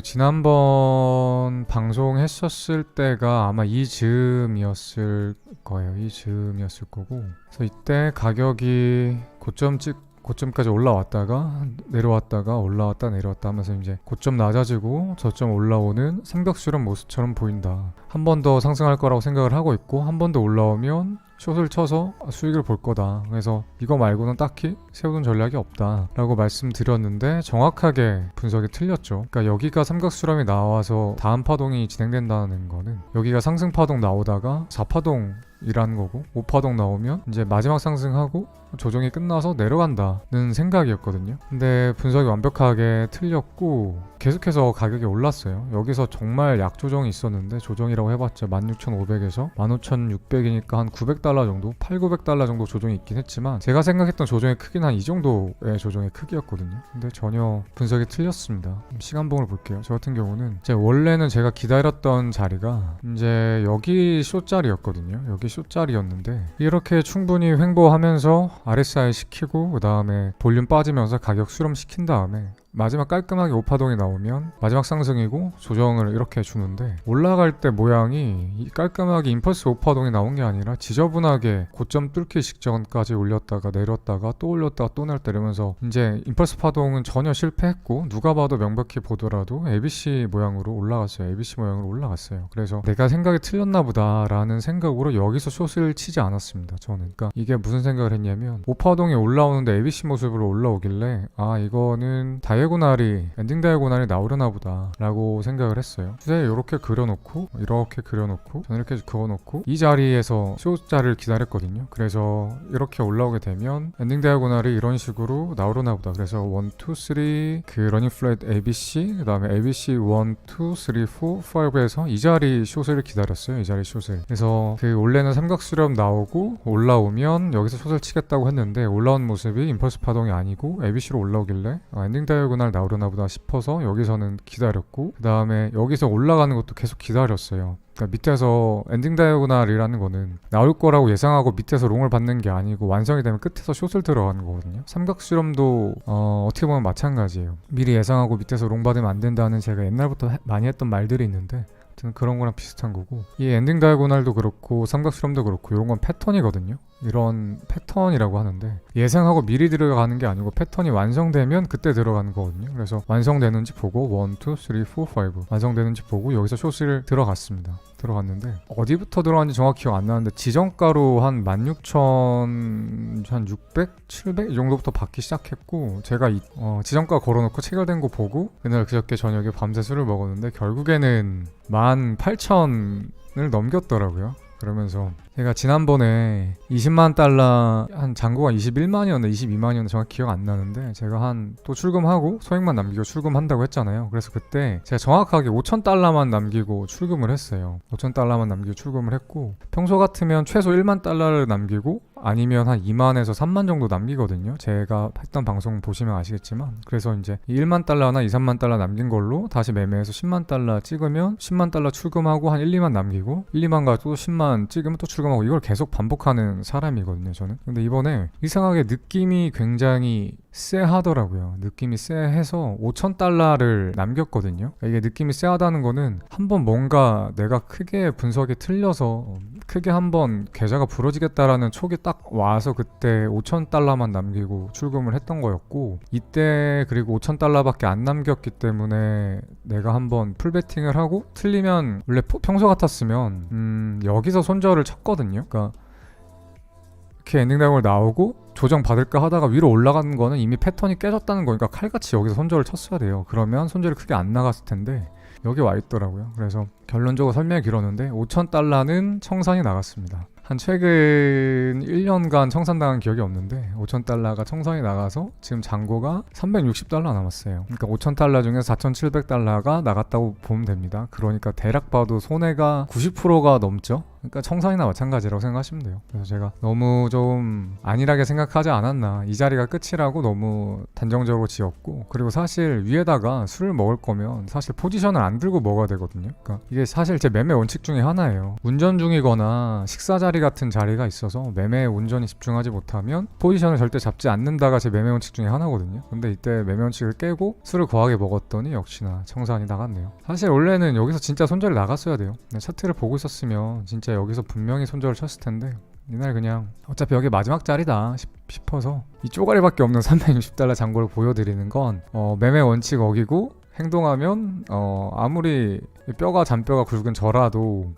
지난번 방송했었을 때가 아마 이즈음이었을 거예요. 이즈음이었을 거고. 그래서 이때 가격이 고점까지 올라왔다가 내려왔다가 올라왔다 내려왔다 하면서 이제 고점 낮아지고 저점 올라오는 삼각수렴 모습처럼 보인다. 한 번 더 상승할 거라고 생각을 하고 있고, 한 번 더 올라오면 숏을 쳐서 수익을 볼 거다. 그래서 이거 말고는 딱히 세우는 전략이 없다 라고 말씀드렸는데 정확하게 분석이 틀렸죠. 그러니까 여기가 삼각수렴이 나와서 다음 파동이 진행된다는 거는 여기가 상승파동 나오다가 4파동이라는 거고, 5파동 나오면 이제 마지막 상승하고 조정이 끝나서 내려간다는 생각이었거든요. 근데 분석이 완벽하게 틀렸고 계속해서 가격이 올랐어요. 여기서 정말 약조정이 있었는데, 조정이라고 해봤자 16,500에서 15,600이니까 한 900달러 정도, 8,900달러 정도 조정이 있긴 했지만 제가 생각했던 조정의 크기는 한 이 정도의 조정의 크기였거든요. 근데 전혀 분석이 틀렸습니다. 시간봉을 볼게요. 저 같은 경우는 원래는 제가 기다렸던 자리가 이제 여기 숏자리였거든요. 여기 숏자리였는데 이렇게 충분히 횡보하면서 RSI 시키고 그 다음에 볼륨 빠지면서 가격 수렴 시킨 다음에 마지막 깔끔하게 5파동이 나오면 마지막 상승이고 조정을 이렇게 주는데, 올라갈 때 모양이 깔끔하게 임펄스 5파동이 나온 게 아니라 지저분하게 고점 뚫기 직전까지 올렸다가 내렸다가 또 올렸다가 또 내렸다 이러면서 이제 임펄스 파동은 전혀 실패했고, 누가 봐도 명백히 보더라도 ABC 모양으로 올라갔어요. ABC 모양으로 올라갔어요. 그래서 내가 생각이 틀렸나 보다 라는 생각으로 여기서 숏을 치지 않았습니다. 저는. 그러니까 이게 무슨 생각을 했냐면, 5파동이 올라오는데 ABC 모습으로 올라오길래 이거는 엔딩 다이아고날이 나오려나 보다 라고 생각을 했어요. 추세에 이렇게 그려놓고 이렇게 그려놓고 저는 이렇게 그어놓고 이 자리에서 숏자를 기다렸거든요. 그래서 이렇게 올라오게 되면 엔딩 다이아고날이 이런 식으로 나오려나 보다. 그래서 1, 2, 3 그 러닝 플랫 ABC, 그 다음에 ABC 1, 2, 3, 4, 5에서 이 자리 숏을 기다렸어요. 이 자리 숏을. 그래서 원래는 삼각수렴 나오고 올라오면 여기서 숏을 치겠다고 했는데, 올라온 모습이 임펄스 파동이 아니고 ABC로 올라오길래 엔딩 다이아고날 나오려나 보다 싶어서 여기서는 기다렸고, 그 다음에 여기서 올라가는 것도 계속 기다렸어요. 그러니까 밑에서 엔딩 다이아고날이라는 거는 나올 거라고 예상하고 밑에서 롱을 받는 게 아니고 완성이 되면 끝에서 숏을 들어가는 거거든요. 삼각수렴도 어떻게 보면 마찬가지예요. 미리 예상하고 밑에서 롱 받으면 안 된다는 제가 옛날부터 많이 했던 말들이 있는데, 그런 거랑 비슷한 거고, 이 엔딩 다이아고날도 그렇고 삼각수렴도 그렇고 이런 건 패턴이거든요. 이런 패턴이라고 하는데, 예상하고 미리 들어가는 게 아니고 패턴이 완성되면 그때 들어가는 거거든요. 그래서 완성되는지 보고 1, 2, 3, 4, 5 완성되는지 보고 여기서 숏을 들어갔는데 어디부터 들어갔는지 정확히 기억 안 나는데 지정가로 한 16,600, 700 이 정도부터 받기 시작했고, 제가 지정가 걸어놓고 체결된 거 보고 그날 그저께 저녁에 밤새 술을 먹었는데 결국에는 18,000을 넘겼더라고요. 그러면서 제가 지난번에 20만 달러 한 잔고가 21만이었나 22만이었나 정확히 기억 안 나는데, 제가 또 출금하고 소액만 남기고 출금한다고 했잖아요. 그래서 그때 제가 정확하게 5,000달러만 남기고 출금을 했어요. 5,000달러만 남기고 출금을 했고, 평소 같으면 최소 1만 달러를 남기고 아니면 한 2만에서 3만 정도 남기거든요. 제가 했던 방송 보시면 아시겠지만. 그래서 이제 1만 달러나 2, 3만 달러 남긴 걸로 다시 매매해서 10만 달러 찍으면 10만 달러 출금하고 한 1, 2만 남기고 1, 2만 가지고 또 10만 찍으면 또 출금하고, 이걸 계속 반복하는 사람이거든요, 저는. 근데 이번에 이상하게 느낌이 굉장히 쎄하더라고요. 느낌이 쎄해서 5,000달러를 남겼거든요. 이게 느낌이 쎄하다는 거는 한번 뭔가 내가 크게 분석이 틀려서 크게 한번 계좌가 부러지겠다라는 촉이 딱 와서 그때 5,000달러만 남기고 출금을 했던 거였고, 이때 그리고 5,000달러밖에 안 남겼기 때문에 내가 한번 풀베팅을 하고 틀리면, 원래 평소 같았으면 여기서 손절을 쳤거든요. 그러니까 이렇게 엔딩 다이아고날 나오고 조정 받을까 하다가 위로 올라가는 거는 이미 패턴이 깨졌다는 거니까 칼같이 여기서 손절을 쳤어야 돼요. 그러면 손절이 크게 안 나갔을 텐데 여기 와 있더라고요. 그래서 결론적으로 설명이 길었는데 5,000달러는 청산이 나갔습니다. 한 최근 1년간 청산당한 기억이 없는데 5,000달러가 청산이 나가서 지금 잔고가 360달러 남았어요. 그러니까 5,000달러 중에서 4,700달러가 나갔다고 보면 됩니다. 그러니까 대략 봐도 손해가 90%가 넘죠. 그러니까 청산이나 마찬가지라고 생각하시면 돼요. 그래서 제가 너무 좀 안일하게 생각하지 않았나, 이 자리가 끝이라고 너무 단정적으로 지었고, 그리고 사실 위에다가 술을 먹을 거면 사실 포지션을 안 들고 먹어야 되거든요. 그러니까 이게 사실 제 매매 원칙 중에 하나예요. 운전 중이거나 식사 자리 같은 자리가 있어서 매매에 온전히 집중하지 못하면 포지션을 절대 잡지 않는다가 제 매매 원칙 중에 하나거든요. 근데 이때 매매 원칙을 깨고 술을 거하게 먹었더니 역시나 청산이 나갔네요. 사실 원래는 여기서 진짜 손절이 나갔어야 돼요. 차트를 보고 있었으면 진짜 여기서 분명히 손절을 쳤을 텐데, 이날 그냥 어차피 여기 마지막 자리다 싶어서 이 쪼가리밖에 없는 360달러 잔고를 보여드리는 건 매매 원칙 어기고 행동하면 아무리 뼈가 잔뼈가 굵은 저라도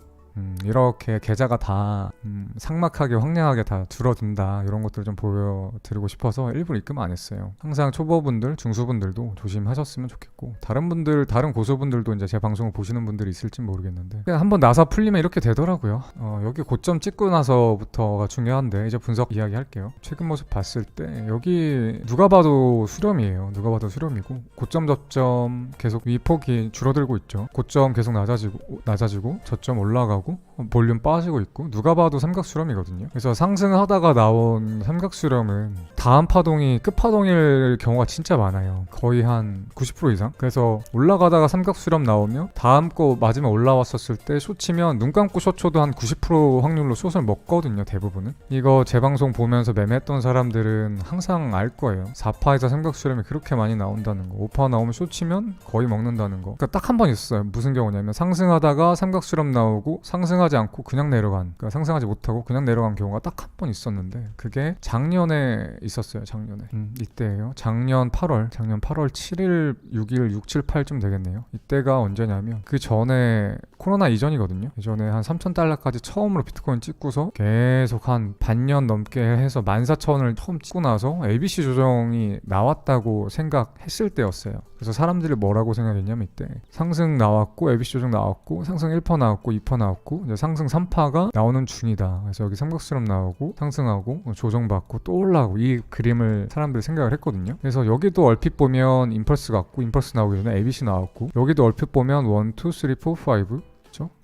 이렇게 계좌가 다 삭막하게 황량하게 다 줄어든다, 이런 것들을 좀 보여드리고 싶어서 일부러 입금 안 했어요. 항상 초보분들, 중수분들도 조심하셨으면 좋겠고, 다른 고수분들도 이제 제 방송을 보시는 분들이 있을지 모르겠는데, 그냥 한번 나사 풀리면 이렇게 되더라고요. 여기 고점 찍고 나서부터가 중요한데, 이제 분석 이야기 할게요. 최근 모습 봤을 때 여기 누가 봐도 수렴이에요. 누가 봐도 수렴이고, 고점 저점 계속 위폭이 줄어들고 있죠. 고점 계속 낮아지고 저점 올라가고 볼륨 빠지고 있고, 누가 봐도 삼각수렴이거든요. 그래서 상승하다가 나온 삼각수렴은 다음 파동이 끝파동일 경우가 진짜 많아요. 거의 한 90% 이상. 그래서 올라가다가 삼각수렴 나오면 다음 거 마지막 올라왔었을 때 숏치면 눈 감고 숏쳐도 한 90% 확률로 숏을 먹거든요, 대부분은. 이거 제 방송 보면서 매매했던 사람들은 항상 알 거예요. 4파에서 삼각수렴이 그렇게 많이 나온다는 거. 5파 나오면 숏치면 거의 먹는다는 거. 그러니까 딱 한 번 있었어요. 무슨 경우냐면 상승하다가 삼각수렴 나오고 상승하지 않고 그냥 내려간, 그러니까 상승하지 못하고 그냥 내려간 경우가 딱 한 번 있었는데, 그게 작년에 있었어요. 작년에. 이때예요. 작년 8월 7일, 6일, 6, 7, 8쯤 되겠네요. 이때가 언제냐면 그 전에 코로나 이전이거든요. 이전에 한 3,000달러까지 처음으로 비트코인 찍고서 계속 한 반년 넘게 해서 14,000원을 처음 찍고 나서 ABC 조정이 나왔다고 생각했을 때였어요. 그래서 사람들이 뭐라고 생각했냐면, 이때 상승 나왔고 ABC 조정 나왔고 상승 1% 나왔고 2% 나왔고 이제 상승 3파가 나오는 중이다. 그래서 여기 삼각수렴 나오고 상승하고 조정받고 또 올라가고, 이 그림을 사람들이 생각을 했거든요. 그래서 여기도 얼핏 보면 임펄스 같고, 임펄스 나오기 전에 ABC 나왔고, 여기도 얼핏 보면 1, 2, 3, 4, 5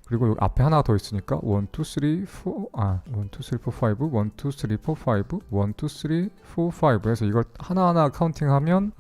그리고 여기 앞에 하나가 더 있으니까 1, 2, 3, 4 1, 2, 3, 4, 5 1, 2, 3, 4, 5 1, 2, 3, 4, 5 해서 이걸 하나하나 카운팅하면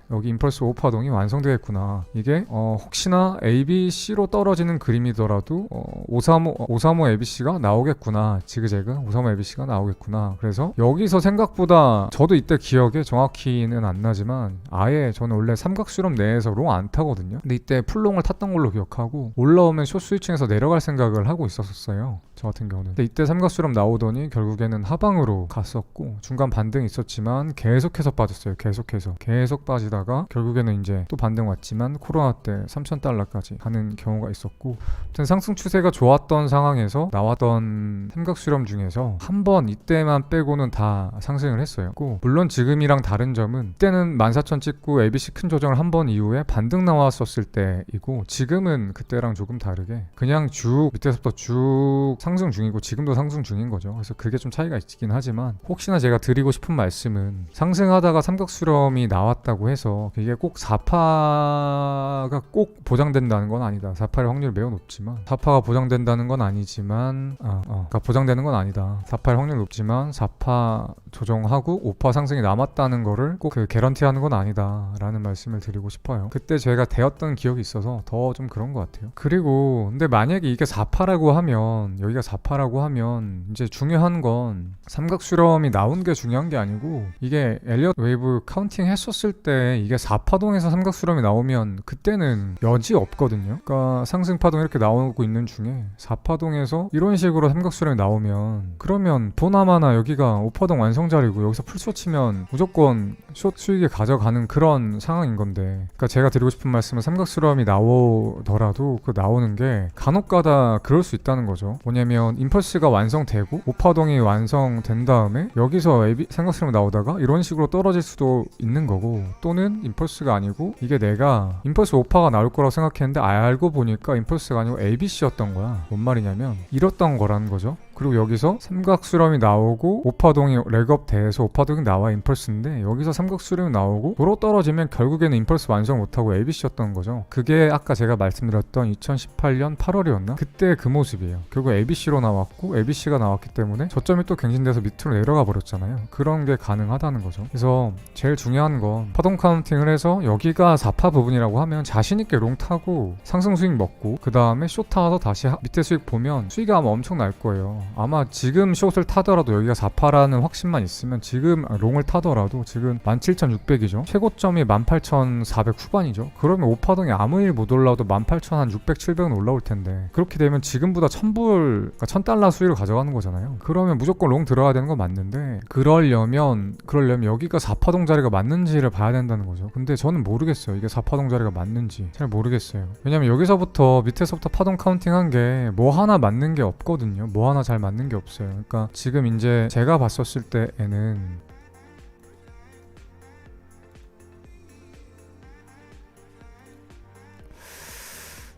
여기 임펄스 5파동이 완성되겠구나. 이게 혹시나 ABC로 떨어지는 그림이더라도 535 ABC가 나오겠구나. 지그재그 535 ABC가 나오겠구나. 그래서 여기서 생각보다, 저도 이때 기억에 정확히는 안 나지만 아예 저는 원래 삼각수렴 내에서 롱 안 타거든요. 근데 이때 풀롱을 탔던 걸로 기억하고, 올라오면 숏 스위칭에서 내려갈 생각을 하고 있었어요, 저 같은 경우는. 근데 이때 삼각수렴 나오더니 결국에는 하방으로 갔었고, 중간 반등이 있었지만 계속해서 빠졌어요. 계속 빠지다가 결국에는 이제 또 반등 왔지만 코로나 때 3,000달러까지 가는 경우가 있었고, 아무튼 상승 추세가 좋았던 상황에서 나왔던 삼각수렴 중에서 한 번 이때만 빼고는 다 상승을 했어요. 물론 지금이랑 다른 점은, 이때는 14,000 찍고 ABC 큰 조정을 한 번 이후에 반등 나왔었을 때이고, 지금은 그때랑 조금 다르게 그냥 쭉 밑에서부터 쭉 상승 중이고, 지금도 상승 중인 거죠. 그래서 그게 좀 차이가 있긴 하지만, 혹시나 제가 드리고 싶은 말씀은, 상승하다가 삼각수렴이 나왔다고 해서 이게 꼭 4파가 꼭 보장된다는 건 아니다. 4파의 확률이 매우 높지만, 4파가 보장된다는 건 아니지만 그러니까 보장되는 건 아니다. 4파의 확률이 높지만 4파 조정하고 5파 상승이 남았다는 거를 꼭 개런티하는 건 아니다 라는 말씀을 드리고 싶어요. 그때 제가 되었던 기억이 있어서 더 좀 그런 것 같아요. 그리고 근데 만약에 이게 4파라고 하면, 여기가 4파라고 하면 이제 중요한 건 삼각수렴이 나온 게 중요한 게 아니고, 이게 엘리엇 웨이브 카운팅 했었을 때 이게 4파동에서 삼각수렴이 나오면 그때는 여지 없거든요. 그러니까 상승파동 이렇게 나오고 있는 중에 4파동에서 이런 식으로 삼각수렴이 나오면, 그러면 보나마나 여기가 5파동 완성자리고 여기서 풀숏 치면 무조건 숏 수익에 가져가는 그런 상황인 건데, 그러니까 제가 드리고 싶은 말씀은, 삼각수렴이 나오더라도 그 나오는 게 간혹가다 그럴 수 있다는 거죠. 뭐냐면 임펄스가 완성되고 5파동이 완성된 다음에 여기서 삼각수렴이 나오다가 이런 식으로 떨어질 수도 있는 거고, 또는 임펄스가 아니고 이게 내가 임펄스 5파가 나올 거라고 생각했는데 알고 보니까 임펄스가 아니고 ABC였던 거야. 뭔 말이냐면 이랬던 거라는 거죠. 그리고 여기서 삼각수렴이 나오고 5파동이 렉업 돼서 5파동이 나와 임펄스인데 여기서 삼각수렴이 나오고 도로 떨어지면 결국에는 임펄스 완성 못하고 ABC였던 거죠. 그게 아까 제가 말씀드렸던 2018년 8월이었나? 그때 그 모습이에요. 결국 ABC로 나왔고 ABC가 나왔기 때문에 저점이 또 갱신돼서 밑으로 내려가 버렸잖아요. 그런 게 가능하다는 거죠. 그래서 제일 중요한 건 파동 카운팅을 해서 여기가 4파 부분이라고 하면 자신있게 롱 타고 상승 수익 먹고 그 다음에 숏 타서 다시 밑에 수익 보면 수익이 아마 엄청 날 거예요. 아마 지금 숏을 타더라도 여기가 4파라는 확신만 있으면 지금 롱을 타더라도 지금 17,600이죠. 최고점이 18,400 후반이죠. 그러면 5파동이 아무 일 못 올라도 18,600, 700은 올라올 텐데 그렇게 되면 지금보다 1,000불, 그러니까 1,000달러 수익을 가져가는 거잖아요. 그러면 무조건 롱 들어가야 되는 건 맞는데 그러려면 여기가 4파동 자리가 맞는지를 봐야 된다는 거죠. 근데 저는 모르겠어요. 이게 4파동 자리가 맞는지 잘 모르겠어요. 왜냐면 여기서부터 밑에서부터 파동 카운팅 한 게 뭐 하나 맞는 게 없거든요. 뭐 하나 잘 맞는 게 없어요. 그러니까 지금 이제 제가 봤었을 때에는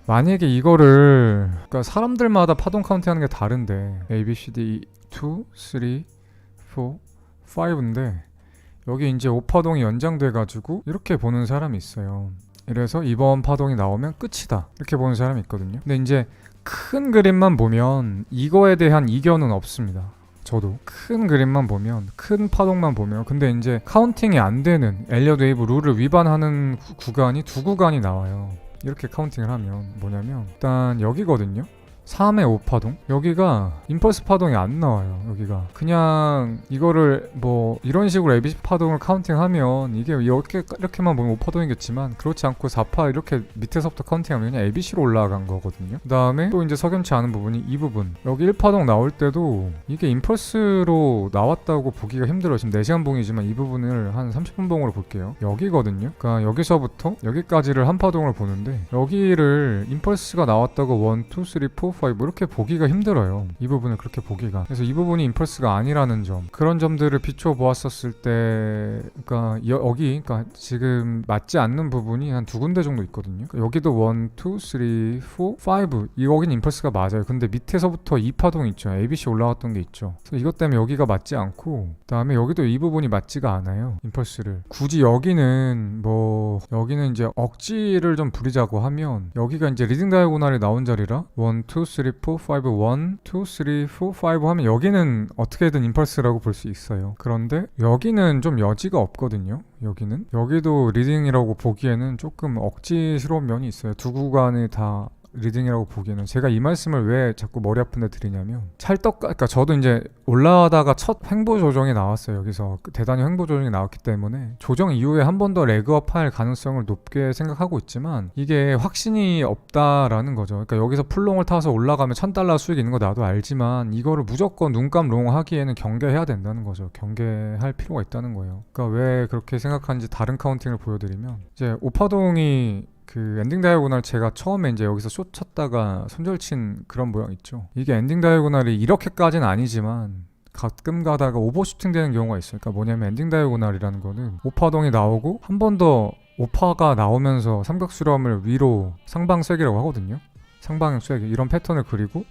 만약에 이거를 그러니까 사람들마다 파동 카운팅 하는 게 다른데 A, B, C, D, 2, 3, 4, 5인데 여기 이제 5파동이 연장돼가지고 이렇게 보는 사람이 있어요. 이래서 이번 파동이 나오면 끝이다 이렇게 보는 사람이 있거든요. 근데 이제 큰 그림만 보면 이거에 대한 이견은 없습니다. 저도 큰 그림만 보면 큰 파동만 보면 근데 이제 카운팅이 안 되는 엘리엇 웨이브 룰을 위반하는 구간이 두 구간이 나와요. 이렇게 카운팅을 하면 뭐냐면 일단 여기거든요. 3의 5파동 여기가 임펄스 파동이 안 나와요. 여기가 그냥 이거를 뭐 이런 식으로 ABC 파동을 카운팅하면 이게 이렇게만 보면 5파동이겠지만 그렇지 않고 4파 이렇게 밑에서부터 카운팅하면 그냥 ABC로 올라간 거거든요. 그 다음에 또 이제 석연치 않은 부분이 이 부분 여기 1파동 나올 때도 이게 임펄스로 나왔다고 보기가 힘들어요. 지금 4시간 봉이지만 이 부분을 한 30분 봉으로 볼게요. 여기거든요. 그러니까 여기서부터 여기까지를 한 파동을 보는데 여기를 임펄스가 나왔다고 1, 2, 3, 4, 5 이렇게 보기가 힘들어요. 이 부분을 그렇게 보기가. 그래서 이 부분이 임펄스가 아니라는 점 그런 점들을 비춰 보았었을 때 그러니까 여기 그러니까 지금 맞지 않는 부분이 한 두 군데 정도 있거든요. 여기도 1, 2, 3, 4, 5 여기는 임펄스가 맞아요. 근데 밑에서부터 2파동 있죠. ABC 올라왔던 게 있죠. 그래서 이것 때문에 여기가 맞지 않고 그 다음에 여기도 이 부분이 맞지가 않아요. 임펄스를 굳이 여기는 여기는 이제 억지를 좀 부리자고 하면 여기가 이제 리딩 다이고날이 나온 자리라 1, 2, 3, 4, 5, 1, 2, 3, 4, 5 하면 여기는 어떻게든 임펄스라고 볼 수 있어요. 그런데 여기는 좀 여지가 없거든요. 여기도 리딩이라고 보기에는 조금 억지스러운 면이 있어요. 두 구간이 다 리딩이라고 보기에는 제가 이 말씀을 왜 자꾸 머리 아픈데 드리냐면 그러니까 저도 이제 올라가다가 첫 횡보 조정이 나왔어요. 여기서 대단히 횡보 조정이 나왔기 때문에 조정 이후에 한 번 더 레그업 할 가능성을 높게 생각하고 있지만 이게 확신이 없다라는 거죠. 그러니까 여기서 풀롱을 타서 올라가면 1,000달러 수익 있는 거 나도 알지만 이거를 무조건 눈감 롱 하기에는 경계해야 된다는 거죠. 경계할 필요가 있다는 거예요. 그러니까 왜 그렇게 생각하는지 다른 카운팅을 보여드리면 이제 오파동이 그 엔딩 다이고날 제가 처음에 이제 여기서 숏 쳤다가 손절친 그런 모양 있죠. 이게 엔딩 다이고날이 이렇게까지는 아니지만 가끔 가다가 오버슈팅 되는 경우가 있어요. 그러니까 뭐냐면 엔딩 다이고날이라는 거는 5파동이 나오고 한 번 더 5파가 나오면서 삼각수렴을 위로 상방쐐기라고 하거든요. 상방쐐기 이런 패턴을 그리고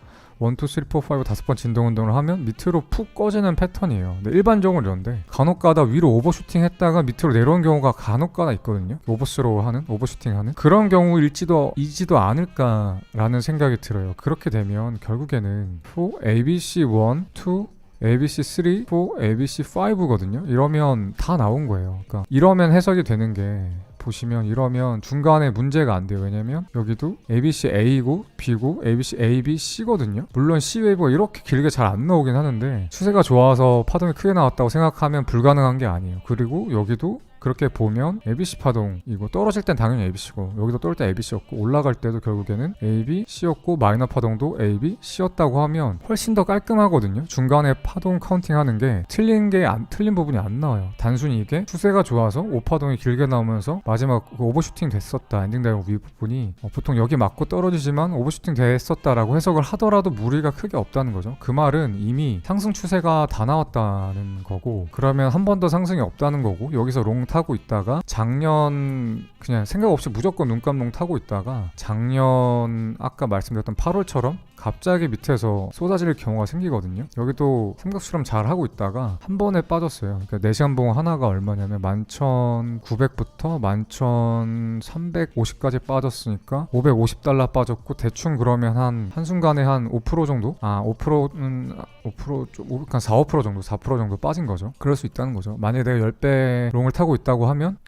1, 2, 3, 4, 5 5번 진동 운동을 하면 밑으로 푹 꺼지는 패턴이에요. 근데 일반적으로 이런데 간혹가다 위로 오버슈팅 했다가 밑으로 내려온 경우가 간혹가다 있거든요. 오버스로우 하는 오버슈팅 하는 그런 경우이지도 않을까라는 생각이 들어요. 그렇게 되면 결국에는 4, ABC 1, 2 ABC 3, 4, ABC 5거든요. 이러면 다 나온 거예요. 그러니까 이러면 해석이 되는 게 보시면 이러면 중간에 문제가 안 돼요. 왜냐면 여기도 ABC A고 B고 ABC A, B, C거든요. 물론 C 웨이브가 이렇게 길게 잘 안 나오긴 하는데 추세가 좋아서 파동이 크게 나왔다고 생각하면 불가능한 게 아니에요. 그리고 여기도 그렇게 보면 ABC 파동이고 떨어질 땐 당연히 ABC고 여기도 떨어질 때 ABC였고 올라갈 때도 결국에는 AB, C였고 마이너 파동도 AB, C였다고 하면 훨씬 더 깔끔하거든요. 중간에 파동 카운팅하는 게 틀린 부분이 안 나와요. 단순히 이게 추세가 좋아서 5파동이 길게 나오면서 마지막 오버슈팅 됐었다. 엔딩 다이고 위 부분이 보통 여기 맞고 떨어지지만 오버슈팅 됐었다라고 해석을 하더라도 무리가 크게 없다는 거죠. 그 말은 이미 상승 추세가 다 나왔다는 거고 그러면 한 번 더 상승이 없다는 거고 여기서 롱 타고 있다가 작년 그냥 생각 없이 무조건 눈감롱 타고 있다가 작년 아까 말씀드렸던 8월처럼 갑자기 밑에서 쏟아질 경우가 생기거든요. 여기도 삼각수렴 잘 하고 있다가 한 번에 빠졌어요. 그러니까 4시간 봉 하나가 얼마냐면 11,900부터 11,350까지 빠졌으니까 $550 빠졌고, 대충 그러면 한순간에 한 5% 정도? 5%는 5%, 한 4, 5% 정도, 4% 정도 빠진 거죠. 그럴 수 있다는 거죠. 만약에 내가 10배 롱을 타고 있다고 하면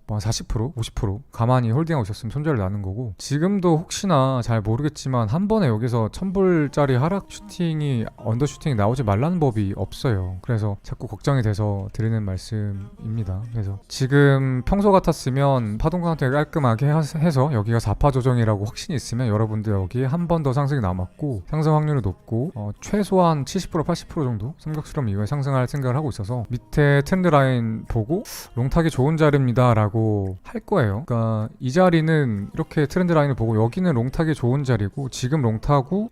뭐 40%, 50% 가만히 홀딩하고 있었으면 손절이 나는 거고, 지금도 혹시나 잘 모르겠지만 한 번에 여기서 1000불짜리 하락 슈팅이, 언더 슈팅이 나오지 말라는 법이 없어요. 그래서 자꾸 걱정이 돼서 드리는 말씀입니다. 그래서 지금 평소 같았으면 파동 카운팅을 깔끔하게 해서 여기가 4파 조정이라고 확신이 있으면 여러분들 여기에 한 번 더 상승이 남았고, 상승 확률이 높고 최소한 70% 80% 정도 삼각수렴 이후에 상승할 생각을 하고 있어서 밑에 트렌드 라인 보고 롱타기 좋은 자리입니다 라고 할 거예요. 그러니까 이 자리는 이렇게 트렌드 라인을 보고 여기는 롱타기 좋은 자리고, 지금 롱타고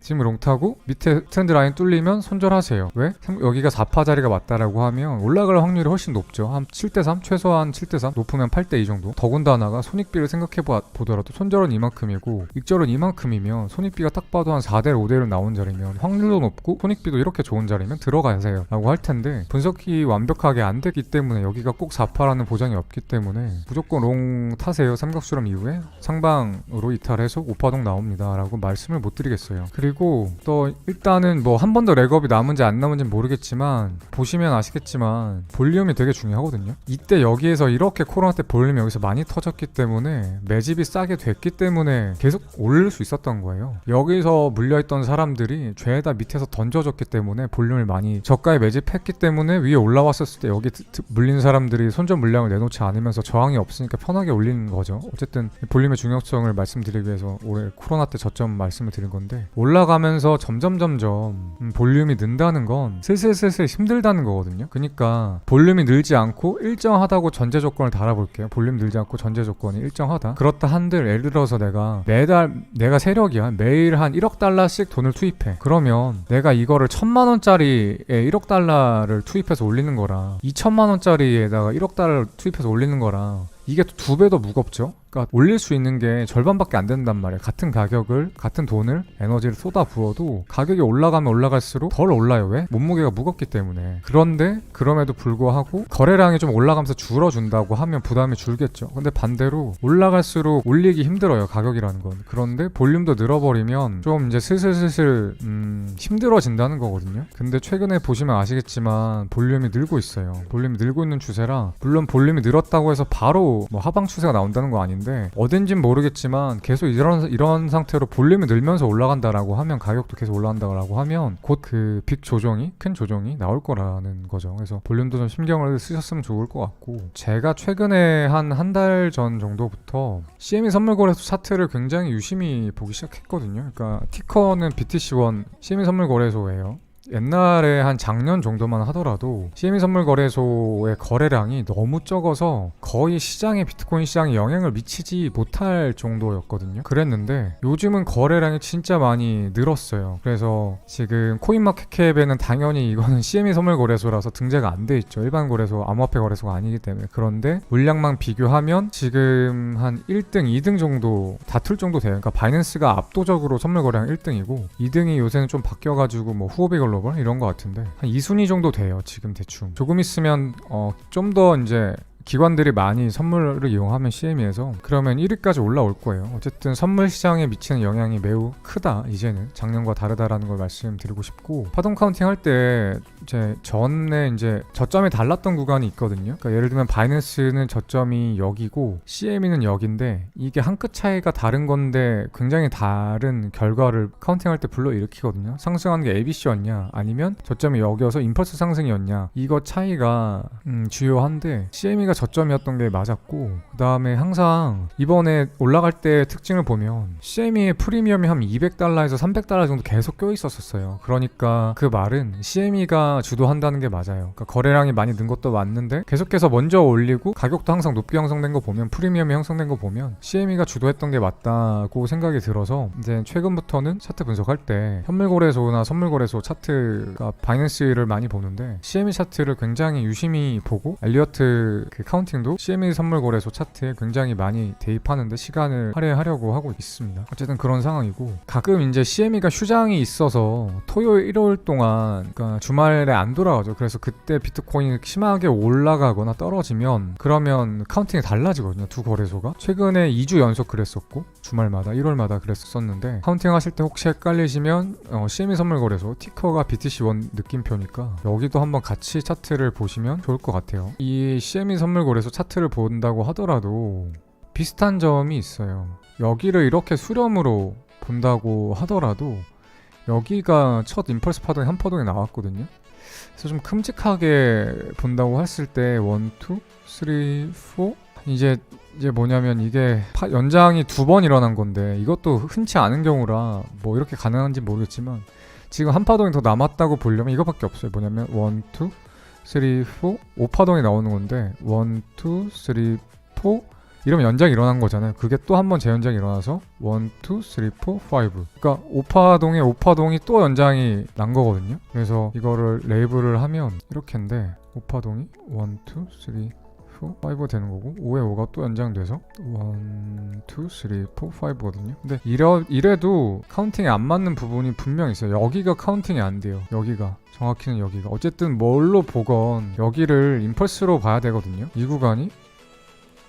밑에 트렌드 라인 뚫리면 손절하세요. 왜? 여기가 4파 자리가 맞다라고 하면 올라갈 확률이 훨씬 높죠. 한 7대3, 최소한 7대3, 높으면 8대2 정도. 더군다나가 손익비를 생각해 보더라도 손절은 이만큼이고 익절은 이만큼이면 손익비가 딱 봐도 한 4대1, 5대1 나온 자리면 확률도 높고 손익비도 이렇게 좋은 자리면 들어가세요 라고 할 텐데, 분석이 완벽하게 안 됐기 때문에 여기가 꼭 4파라는 보장이 없기 때문에 무조건 롱 타세요. 삼각수렴 이후에 상방으로 이탈해서 5파동 나옵니다 라고 말씀을 못 드리겠어요. 그리고 또 일단은 뭐 한 번 더 렉업이 남은지 안 남은지 모르겠지만 보시면 아시겠지만 볼륨이 되게 중요하거든요. 이때 여기에서 이렇게 코로나 때 볼륨이 여기서 많이 터졌기 때문에 매집이 싸게 됐기 때문에 계속 오를 수 있었던 거예요. 여기서 물려있던 사람들이 죄다 밑에서 던져줬기 때문에 볼륨을 많이 저가에 매집했기 때문에 위에 올라왔었을 때 여기 물린 사람들이 손절 물량을 내놓지 않으면서 저항이 없으니까 편하게 올리는 거죠. 어쨌든 볼륨의 중요성을 말씀드리기 위해서 올해 코로나 때 저점 말씀을 드린 건데, 올라가면서 점점 볼륨이 는다는 건 슬슬 힘들다는 거거든요. 그러니까 볼륨이 늘지 않고 일정하다고 전제 조건을 달아볼게요. 볼륨 늘지 않고 전제 조건이 일정하다. 그렇다 한들 예를 들어서 내가 세력이야. 매일 한 1억 달러씩 돈을 투입해. 그러면 내가 이거를 1000만 원짜리에 1억 달러를 투입해서 올리는 거랑 2000만 원짜리에다가 1억 달러를 투입해서 올리는 거랑 이게 2배 더 무겁죠. 그러니까 올릴 수 있는 게 절반밖에 안 된단 말이에요. 같은 가격을, 같은 돈을, 에너지를 쏟아 부어도 가격이 올라가면 올라갈수록 덜 올라요. 왜? 몸무게가 무겁기 때문에. 그런데 그럼에도 불구하고 거래량이 좀 올라가면서 줄어준다고 하면 부담이 줄겠죠. 근데 반대로 올라갈수록 올리기 힘들어요, 가격이라는 건. 그런데 볼륨도 늘어버리면 좀 이제 슬슬 힘들어진다는 거거든요. 근데 최근에 보시면 아시겠지만 볼륨이 늘고 있어요. 볼륨이 늘고 있는 추세라, 물론 볼륨이 늘었다고 해서 바로 뭐 하방 추세가 나온다는 거 아닌데, 어딘진 모르겠지만 계속 이런 상태로 볼륨이 늘면서 올라간다라고 하면, 가격도 계속 올라간다라고 하면 곧 그 빅 조정이, 큰 조정이 나올 거라는 거죠. 그래서 볼륨도 좀 신경을 쓰셨으면 좋을 것 같고, 제가 최근에 한 달 전 정도부터 CME 선물거래소 차트를 굉장히 유심히 보기 시작했거든요. 그러니까 티커는 BTC1 CME 선물거래소예요. 옛날에 한 작년 정도만 하더라도 CME 선물거래소의 거래량이 너무 적어서 거의 비트코인 시장에 영향을 미치지 못할 정도였거든요. 그랬는데 요즘은 거래량이 진짜 많이 늘었어요. 그래서 지금 코인마켓캡에는 당연히 이거는 CME 선물거래소라서 등재가 안 돼 있죠. 일반 거래소, 암호화폐 거래소가 아니기 때문에. 그런데 물량만 비교하면 지금 한 1등, 2등 정도 다툴 정도 돼요. 그러니까 바이낸스가 압도적으로 선물거래량 1등이고 2등이 요새는 좀 바뀌어가지고 뭐 후오비 글로벌 이런 거 같은데 한 2순위 정도 돼요, 지금 대충. 조금 있으면 좀 더 이제 기관들이 많이 선물을 이용하면 CME에서 그러면 1위까지 올라올 거예요. 어쨌든 선물 시장에 미치는 영향이 매우 크다. 이제는 작년과 다르다라는 걸 말씀드리고 싶고, 파동 카운팅 할 때 전에 이제 저점이 달랐던 구간이 있거든요. 그러니까 예를 들면 바이낸스는 저점이 여기고 CME는 여기인데 이게 한 끗 차이가 다른 건데 굉장히 다른 결과를 카운팅할 때 불러일으키거든요. 상승한 게 ABC였냐 아니면 저점이 여기여서 임펄스 상승이었냐, 이거 차이가 주요한데 CME가 저점이었던 게 맞았고, 그 다음에 항상 이번에 올라갈 때 특징을 보면 CME의 프리미엄이 한 200달러에서 300달러 정도 계속 껴있었어요. 그러니까 그 말은 CME가 주도한다는 게 맞아요. 그러니까 거래량이 많이 는 것도 맞는데 계속해서 먼저 올리고 가격도 항상 높게 형성된 거 보면, 프리미엄이 형성된 거 보면 CME가 주도했던 게 맞다고 생각이 들어서 이제 최근부터는 차트 분석할 때 현물거래소나 선물거래소 차트가 바이낸스를 많이 보는데 CME 차트를 굉장히 유심히 보고 엘리어트 그 카운팅도 CME 선물 거래소 차트에 굉장히 많이 대입하는데 시간을 할애하려고 하고 있습니다. 어쨌든 그런 상황이고, 가끔 이제 CME가 휴장이 있어서 토요일 일요일 동안 그러니까 주말에 안 돌아가죠. 그래서 그때 비트코인이 심하게 올라가거나 떨어지면 그러면 카운팅이 달라지거든요. 두 거래소가 최근에 2주 연속 그랬었고, 주말마다 1월마다 그랬었는데, 카운팅 하실 때 혹시 헷갈리시면 CME 선물 거래소 티커가 BTC1 느낌표니까 여기도 한번 같이 차트를 보시면 좋을 것 같아요. 이 CME 선물 거래소 차트를 본다고 하더라도 비슷한 점이 있어요. 여기를 이렇게 수렴으로 본다고 하더라도 여기가 첫 임펄스 파동이 한 파동이 나왔거든요. 그래서 좀 큼직하게 본다고 했을 때 1, 2, 3, 4 이제 뭐냐면 이게 연장이 2번 일어난 건데 이것도 흔치 않은 경우라 뭐 이렇게 가능한지 모르겠지만 지금 한 파동이 더 남았다고 보려면 이거밖에 없어요. 뭐냐면 1, 2, 3, 4, 5파동이 나오는 건데 1, 2, 3, 4 이러면 연장이 일어난 거잖아요. 그게 또 한 번 재연장이 일어나서 1, 2, 3, 4, 5 그러니까 5파동이 또 연장이 난 거거든요. 그래서 이거를 레이블을 하면 이렇게인데 5파동이 1, 2, 3, 4, 5 되는 거고 5에 5가 또 연장돼서 1, 2, 3, 4, 5거든요. 근데 이래도 카운팅이 안 맞는 부분이 분명 있어요. 여기가 카운팅이 안 돼요. 여기가 정확히는 여기가 어쨌든 뭘로 보건 여기를 임펄스로 봐야 되거든요. 이 구간이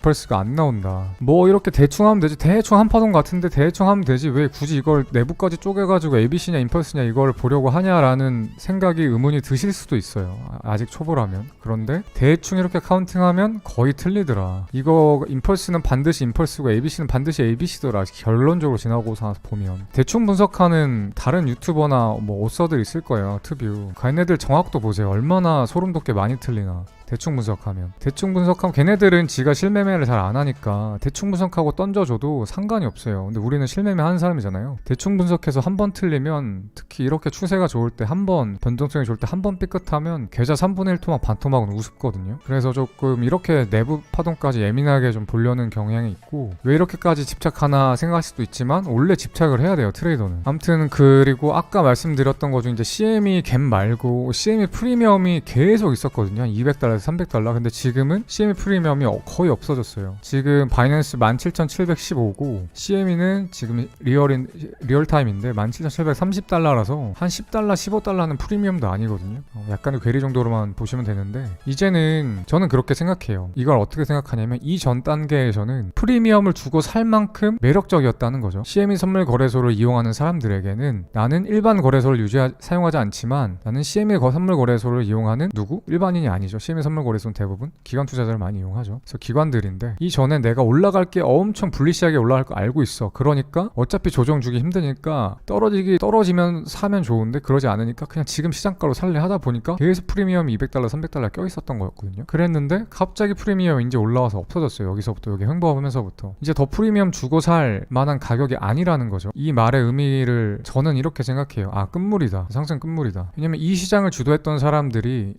임펄스가 안 나온다. 뭐 이렇게 대충 하면 되지. 대충 한 파동 같은데 대충 하면 되지. 왜 굳이 이걸 내부까지 쪼개가지고 ABC냐 임펄스냐 이걸 보려고 하냐라는 생각이 의문이 드실 수도 있어요. 아직 초보라면. 그런데 대충 이렇게 카운팅하면 거의 틀리더라. 이거 임펄스는 반드시 임펄스고 ABC는 반드시 ABC더라. 결론적으로 지나고서 보면. 대충 분석하는 다른 유튜버나 뭐 오서들 있을 거예요. 트뷰. 걔네들 정확도 보세요. 얼마나 소름 돋게 많이 틀리나. 대충 분석하면 걔네들은 지가 실매매를 잘 안 하니까 대충 분석하고 던져줘도 상관이 없어요. 근데 우리는 실매매 하는 사람이잖아요. 대충 분석해서 한 번 틀리면, 특히 이렇게 추세가 좋을 때 한 번, 변동성이 좋을 때 한 번 삐끗하면 계좌 3분의 1 토막 반토막은 우습거든요. 그래서 조금 이렇게 내부 파동까지 예민하게 좀 보려는 경향이 있고, 왜 이렇게까지 집착하나 생각할 수도 있지만 원래 집착을 해야 돼요, 트레이더는. 아무튼 그리고 아까 말씀드렸던 거 중 이제 CME 갭 말고 CME 프리미엄이 계속 있었거든요. 200달러에서 300달러. 근데 지금은 CME 프리미엄이 거의 없어졌어요. 지금 바이낸스 17,715고 CME는 지금 리얼타임인데 17,730달러라서 한 10달러, 15달러는 프리미엄도 아니거든요. 약간의 괴리 정도로만 보시면 되는데, 이제는 저는 그렇게 생각해요. 이걸 어떻게 생각하냐면 이전 단계에서는 프리미엄을 주고 살 만큼 매력적이었다는 거죠. CME 선물 거래소를 이용하는 사람들에게는 나는 일반 거래소를 사용하지 않지만 나는 CME 선물 거래소를 이용하는 누구? 일반인이 아니죠. CME 선물 거래소는 대부분 기관 투자자를 많이 이용하죠. 그래서 기관들인데 이전에 내가 올라갈 게 엄청 불리시하게 올라갈 거 알고 있어. 그러니까 어차피 조정 주기 힘드니까 떨어지면 사면 좋은데 그러지 않으니까 그냥 지금 시장가로 살래 하다 보니까 계속 프리미엄이 200달러, 300달러 껴 있었던 거였거든요. 그랬는데 갑자기 프리미엄이 이제 올라와서 없어졌어요. 여기서부터 여기 횡보하면서부터 이제 더 프리미엄 주고 살 만한 가격이 아니라는 거죠. 이 말의 의미를 저는 이렇게 생각해요. 끝물이다. 상승 끝물이다. 왜냐면 이 시장을 주도했던 사람들이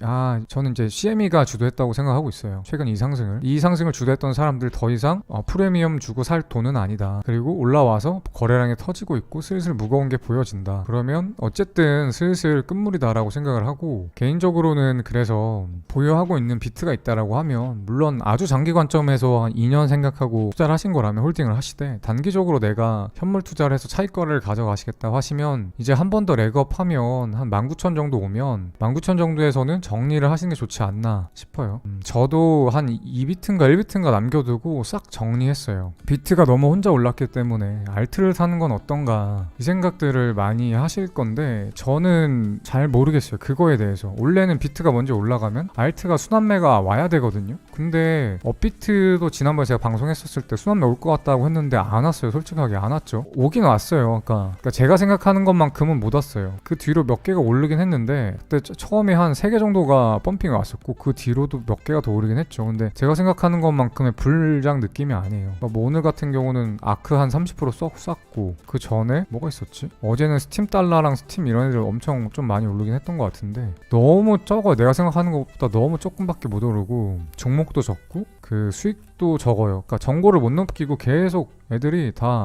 저는 이제 CME가 주도했다고 생각하고 있어요. 최근 이 상승을 주도했던 사람들 더 이상 프리미엄 주고 살 돈은 아니다. 그리고 올라와서 거래량이 터지고 있고 슬슬 무거운 게 보여진다. 그러면 어쨌든 슬슬 끝물이다라고 생각을 하고, 개인적으로는 그래서 보유하고 있는 비트가 있다라고 하면, 물론 아주 장기 관점에서 한 2년 생각하고 투자를 하신 거라면 홀딩을 하시되, 단기적으로 내가 현물 투자를 해서 차익 거래를 가져가시겠다고 하시면 이제 한 번 더 렉업하면 한 19,000 정도 오면 19,000 정도에서는 정리를 하시는 게 좋지 않나 싶어요. 저도 한 2비트인가 1비트인가 남겨두고 싹 정리했어요. 비트가 너무 혼자 올랐기 때문에 알트를 사는 건 어떤가 이 생각들을 많이 하실 건데, 저는 잘 모르겠어요. 그거에 대해서. 원래는 비트가 먼저 올라가면 알트가 순환매가 와야 되거든요. 근데 업비트도 지난번에 제가 방송했었을 때 순환매 올 것 같다고 했는데 안 왔어요. 솔직하게 안 왔죠. 오긴 왔어요. 그러니까 제가 생각하는 것만큼은 못 왔어요. 그 뒤로 몇 개가 오르긴 했는데, 그때 처음에 한 3개 정도가 펌핑이 왔었고 그 뒤로도 몇 개가 더 오르긴 했죠. 근데 제가 생각하는 것만큼의 불장 느낌이 아니에요. 뭐 오늘 같은 경우는 아크 한 30% 쐈고, 그 전에 뭐가 있었지? 어제는 스팀 달러랑 스팀 이런 애들 엄청 좀 많이 오르긴 했던 것 같은데, 너무 적어요. 내가 생각하는 것보다 너무 조금밖에 못 오르고 종목도 적고 그 수익도 적어요. 그러니까 정고를 못 넘기고 계속 애들이 다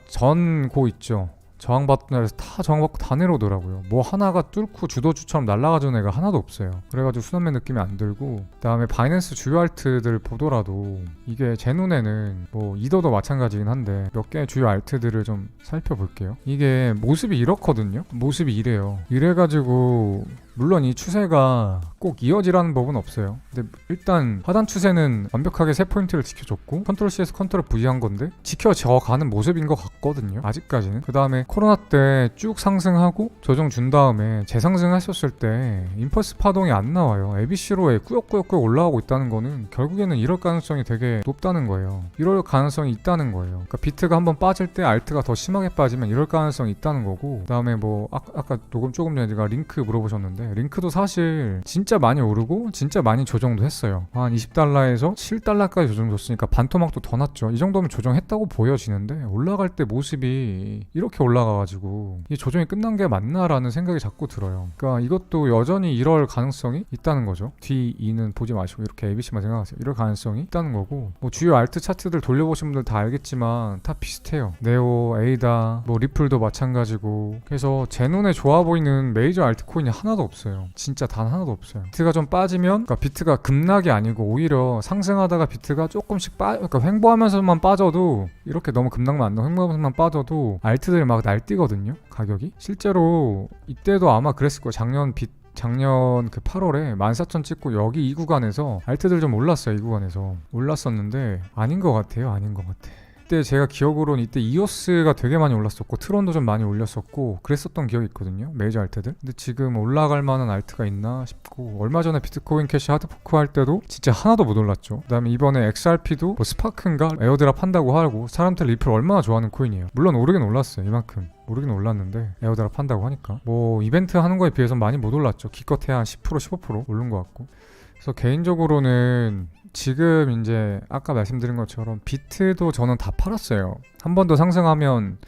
전고 있죠. 저항받던 자리에서 다 저항받고 다 내려오더라고요. 뭐 하나가 뚫고 주도주처럼 날아가던 애가 하나도 없어요. 그래가지고 순환매 느낌이 안 들고, 그 다음에 바이낸스 주요 알트들 보더라도 이게 제 눈에는 뭐 이더도 마찬가지긴 한데 몇 개의 주요 알트들을 좀 살펴볼게요. 이게 모습이 이렇거든요. 모습이 이래요. 이래가지고 물론 이 추세가 꼭 이어지라는 법은 없어요. 근데 일단 하단 추세는 완벽하게 세 포인트를 지켜줬고 컨트롤 C에서 컨트롤 V 한 건데 지켜져가는 모습인 것 같거든요. 아직까지는. 그 다음에 코로나 때 쭉 상승하고 조정 준 다음에 재상승하셨을 때 임펄스 파동이 안 나와요. ABC로에 꾸역꾸역 올라가고 있다는 거는 결국에는 이럴 가능성이 되게 높다는 거예요. 이럴 가능성이 있다는 거예요. 그러니까 비트가 한번 빠질 때 알트가 더 심하게 빠지면 이럴 가능성이 있다는 거고, 그 다음에 뭐 아까 조금 전에 제가 링크 물어보셨는데 링크도 사실 진짜 많이 오르고 진짜 많이 조정도 했어요. 한 20달러에서 7달러까지 조정 줬으니까 반토막도 더 났죠. 이 정도면 조정했다고 보여지는데 올라갈 때 모습이 이렇게 올라가가지고 이 조정이 끝난 게 맞나라는 생각이 자꾸 들어요. 그러니까 이것도 여전히 이럴 가능성이 있다는 거죠. 뒤2는 보지 마시고 이렇게 ABC만 생각하세요. 이럴 가능성이 있다는 거고, 뭐 주요 알트 차트들 돌려보신 분들 다 알겠지만 다 비슷해요. 네오, 에이다, 뭐 리플도 마찬가지고. 그래서 제 눈에 좋아 보이는 메이저 알트코인이 하나도 없어요. 진짜 단 하나도 없어요. 비트가 좀 빠지면, 그러니까 비트가 급락이 아니고 오히려 상승하다가 비트가 조금씩 그러니까 횡보하면서만 빠져도, 이렇게 너무 급락만 안 나고 횡보하면서만 빠져도 알트들이 막 날뛰거든요. 가격이 실제로 이때도 아마 그랬을 거예요. 작년 그 8월에 14,000 찍고 여기 이 구간에서 알트들 좀 올랐어요. 이 구간에서 올랐었는데 아닌 것 같아요. 아닌 것 같아. 이때 제가 기억으로는 이때 이오스가 되게 많이 올랐었고 트론도 좀 많이 올렸었고 그랬었던 기억이 있거든요. 메이저 알트들. 근데 지금 올라갈 만한 알트가 있나 싶고, 얼마 전에 비트코인 캐시 하드포크 할 때도 진짜 하나도 못 올랐죠. 그 다음에 이번에 XRP도 뭐 스파크인가 에어드랍 한다고 하고, 사람들 리플 얼마나 좋아하는 코인이에요. 물론 오르긴 올랐어요. 이만큼 오르긴 올랐는데 에어드랍 한다고 하니까 뭐 이벤트 하는 거에 비해서 많이 못 올랐죠. 기껏해야 한 10% 15% 오른 것 같고. 그래서 개인적으로는 지금 이제 아까 말씀드린 것처럼 비트도 저는 다 팔았어요. 한 번 더 상승하면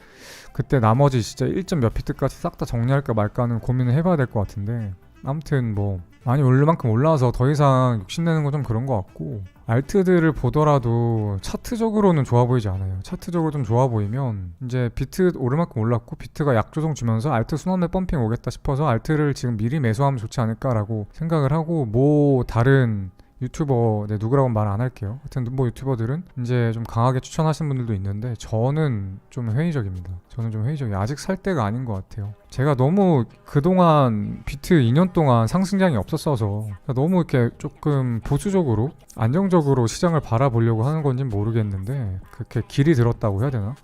그때 나머지 진짜 1점 몇 비트까지 싹 다 정리할까 말까는 고민을 해봐야 될 것 같은데, 아무튼 뭐 많이 오를 만큼 올라와서 더 이상 욕심내는 건 좀 그런 것 같고, 알트들을 보더라도 차트적으로는 좋아 보이지 않아요. 차트적으로 좀 좋아 보이면 이제 비트 오를 만큼 올랐고 비트가 약조정 주면서 알트 순환매 펌핑 오겠다 싶어서 알트를 지금 미리 매수하면 좋지 않을까라고 생각을 하고, 뭐 다른 유튜버, 누구라고는 말 안 할게요. 하여튼 뭐 유튜버들은 이제 좀 강하게 추천하시는 분들도 있는데 저는 좀 회의적입니다. 저는 좀 회의적이에요. 아직 살 때가 아닌 것 같아요. 제가 너무 그동안 비트 2년 동안 상승장이 없었어서 너무 이렇게 조금 보수적으로 안정적으로 시장을 바라보려고 하는 건지는 모르겠는데, 그렇게 길이 들었다고 해야 되나?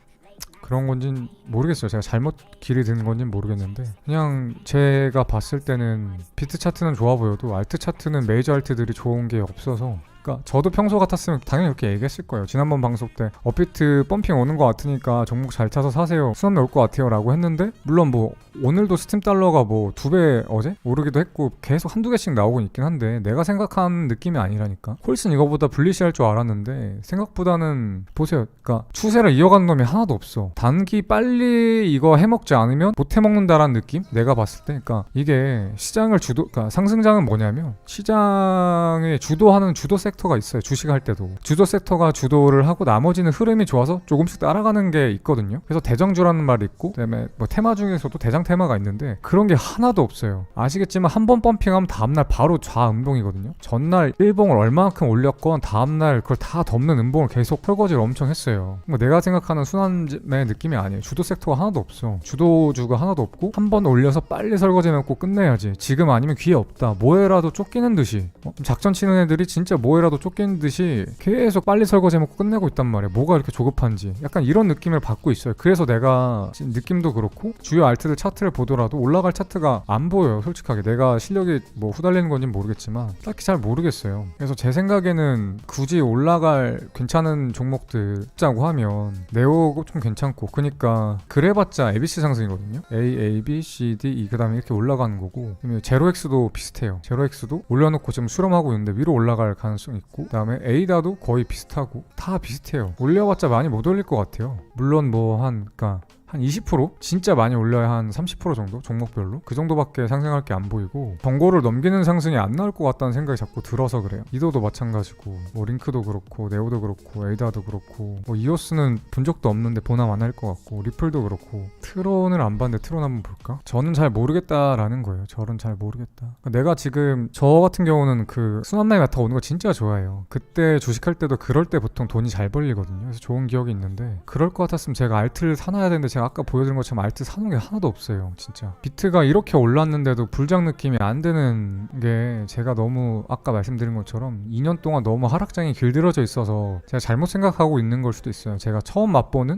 그런 건진 모르겠어요. 제가 잘못 길이 든 건진 모르겠는데, 그냥 제가 봤을 때는 비트 차트는 좋아 보여도 알트 차트는 메이저 알트들이 좋은 게 없어서, 그러니까 저도 평소 같았으면 당연히 그렇게 얘기했을 거예요. 지난번 방송 때 업비트 펌핑 오는 것 같으니까 종목 잘 차서 사세요, 순환매 올 것 같아요 라고 했는데, 물론 뭐 오늘도 스팀 달러가 뭐 2배 어제 오르기도 했고 계속 한두 개씩 나오고 있긴 한데 내가 생각한 느낌이 아니라니까. 콜슨 이거보다 불리시할 줄 알았는데 생각보다는 보세요. 그러니까 추세를 이어가는 놈이 하나도 없어. 단기 빨리 이거 해먹지 않으면 못 해먹는다라는 느낌? 내가 봤을 때. 그러니까 이게 시장을 그러니까 상승장은 뭐냐면 시장에 주도하는 주도 섹터가 있어요. 주식할 때도 주도 섹터가 주도를 하고 나머지는 흐름이 좋아서 조금씩 따라가는 게 있거든요. 그래서 대정주라는 말이 있고, 그다음에 뭐 테마 중에서도 대장 테마가 있는데 그런 게 하나도 없어요. 아시겠지만 한 번 펌핑하면 다음날 바로 좌음봉이거든요. 전날 일봉을 얼마만큼 올렸건 다음날 그걸 다 덮는 음봉을 계속 설거지를 엄청 했어요. 뭐 내가 생각하는 순환매 느낌이 아니에요. 주도 섹터가 하나도 없어. 주도주가 하나도 없고 한 번 올려서 빨리 설거지 해놓고 끝내야지. 지금 아니면 기회 없다. 뭐해라도 쫓기는 듯이 작전 치는 애들이 진짜 뭐해라도 쫓기는 듯이 계속 빨리 설거지 해놓고 끝내고 있단 말이에요. 뭐가 이렇게 조급한지 약간 이런 느낌을 받고 있어요. 그래서 내가 지금 느낌도 그렇고 주요 알트들 차트를 보더라도 올라갈 차트가 안 보여요. 솔직하게 내가 실력이 뭐 후달리는 건지 모르겠지만 딱히 잘 모르겠어요. 그래서 제 생각에는 굳이 올라갈 괜찮은 종목들 잡자고 하면 네오가 좀 괜찮고, 그러니까 그래봤자 ABC 상승이거든요. A, B, C, D, E 그 다음에 이렇게 올라가는 거고, 제로엑스도 비슷해요. 제로엑스도 올려놓고 지금 수렴하고 있는데 위로 올라갈 가능성이 있고, 그 다음에 에이다도 거의 비슷하고 다 비슷해요. 올려봤자 많이 못 올릴 것 같아요. 물론 뭐 그러니까 한 20%? 진짜 많이 올려야 한 30% 정도? 종목별로? 그 정도밖에 상승할 게 안 보이고 정고를 넘기는 상승이 안 나올 것 같다는 생각이 자꾸 들어서 그래요. 이도도 마찬가지고 뭐 링크도 그렇고 네오도 그렇고 에이다도 그렇고 뭐 이오스는 본 적도 없는데 보남 안 할 것 같고 리플도 그렇고 트론을 안 봤는데 트론 한번 볼까? 저는 잘 모르겠다라는 거예요. 저는 잘 모르겠다. 내가 지금 저 같은 경우는 그 순환매 메타 오는 거 진짜 좋아해요. 그때 주식할 때도 그럴 때 보통 돈이 잘 벌리거든요. 그래서 좋은 기억이 있는데 그럴 것 같았으면 제가 알트를 사놔야 되는데 제가 아까 보여드린 것처럼 알트 사놓은 게 하나도 없어요. 진짜 비트가 이렇게 올랐는데도 불장 느낌이 안 드는 게 제가 너무 아까 말씀드린 것처럼 2년 동안 너무 하락장이 길들여져 있어서 제가 잘못 생각하고 있는 걸 수도 있어요. 제가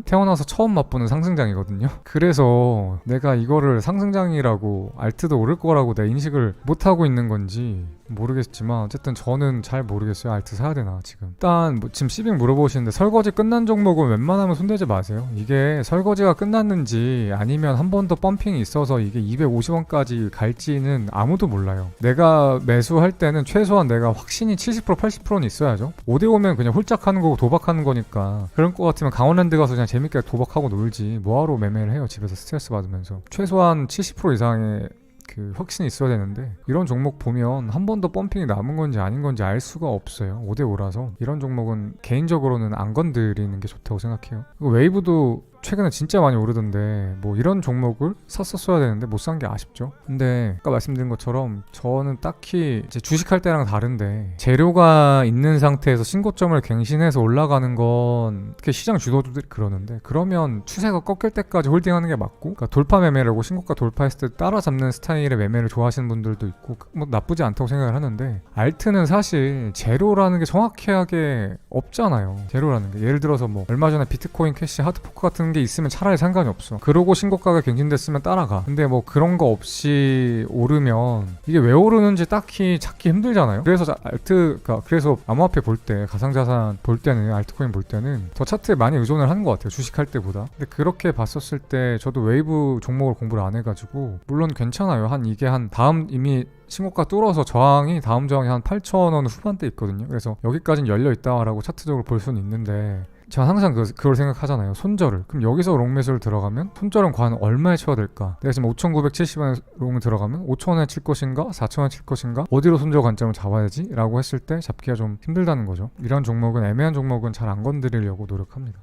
태어나서 처음 맛보는 상승장이거든요. 그래서 내가 이거를 상승장이라고 알트도 오를 거라고 내 인식을 못하고 있는 건지 모르겠지만 어쨌든 저는 잘 모르겠어요. 알트 사야 되나 지금. 일단 뭐 지금 시빙 물어보시는데 설거지 끝난 종목은 웬만하면 손대지 마세요. 이게 설거지가 끝났는지 아니면 한 번 더 펌핑이 있어서 이게 250원까지 갈지는 아무도 몰라요. 내가 매수할 때는 최소한 내가 확신이 70% 80%는 있어야죠. 5대5면 그냥 홀짝 하는 거고 도박하는 거니까 그런 거 같으면 강원랜드 가서 그냥 재밌게 도박하고 놀지 뭐하러 매매를 해요. 집에서 스트레스 받으면서. 최소한 70% 이상의 그 확신이 있어야 되는데 이런 종목 보면 한 번 더 펌핑이 남은 건지 아닌 건지 알 수가 없어요. 5대5라서 이런 종목은 개인적으로는 안 건드리는 게 좋다고 생각해요. 웨이브도 최근에 진짜 많이 오르던데 뭐 이런 종목을 샀었어야 되는데 못 산 게 아쉽죠. 근데 아까 말씀드린 것처럼 저는 딱히 이제 주식할 때랑 다른데 재료가 있는 상태에서 신고점을 갱신해서 올라가는 건 특히 시장 주도주들이 그러는데 그러면 추세가 꺾일 때까지 홀딩하는 게 맞고 그러니까 돌파 매매라고 신고가 돌파했을 때 따라잡는 스타일의 매매를 좋아하시는 분들도 있고 뭐 나쁘지 않다고 생각을 하는데 알트는 사실 재료라는 게 정확하게 없잖아요. 재료라는 게 예를 들어서 뭐 얼마 전에 비트코인 캐시 하드포크 같은 게 있으면 차라리 상관이 없어. 그러고 신고가가 갱신됐으면 따라가. 근데 뭐 그런 거 없이 오르면 이게 왜 오르는지 딱히 찾기 힘들잖아요. 그래서 그래서 암호화폐 볼 때 가상자산 볼 때는 알트코인 볼 때는 더 차트에 많이 의존을 하는 것 같아요. 주식할 때보다. 근데 그렇게 봤었을 때 저도 웨이브 종목을 공부를 안 해가지고 물론 괜찮아요. 이게 다음 이미 신고가 뚫어서 다음 저항이 한 8,000원 후반대 있거든요. 그래서 여기까지는 열려있다라고 차트적으로 볼 수는 있는데 제가 항상 그걸 생각하잖아요. 손절을. 그럼 여기서 롱매수를 들어가면 손절은 과연 얼마에 쳐야 될까? 내가 지금 5,970원에 롱을 들어가면 5,000원에 칠 것인가? 4,000원에 칠 것인가? 어디로 손절 관점을 잡아야지? 라고 했을 때 잡기가 좀 힘들다는 거죠. 이런 종목은 애매한 종목은 잘 안 건드리려고 노력합니다.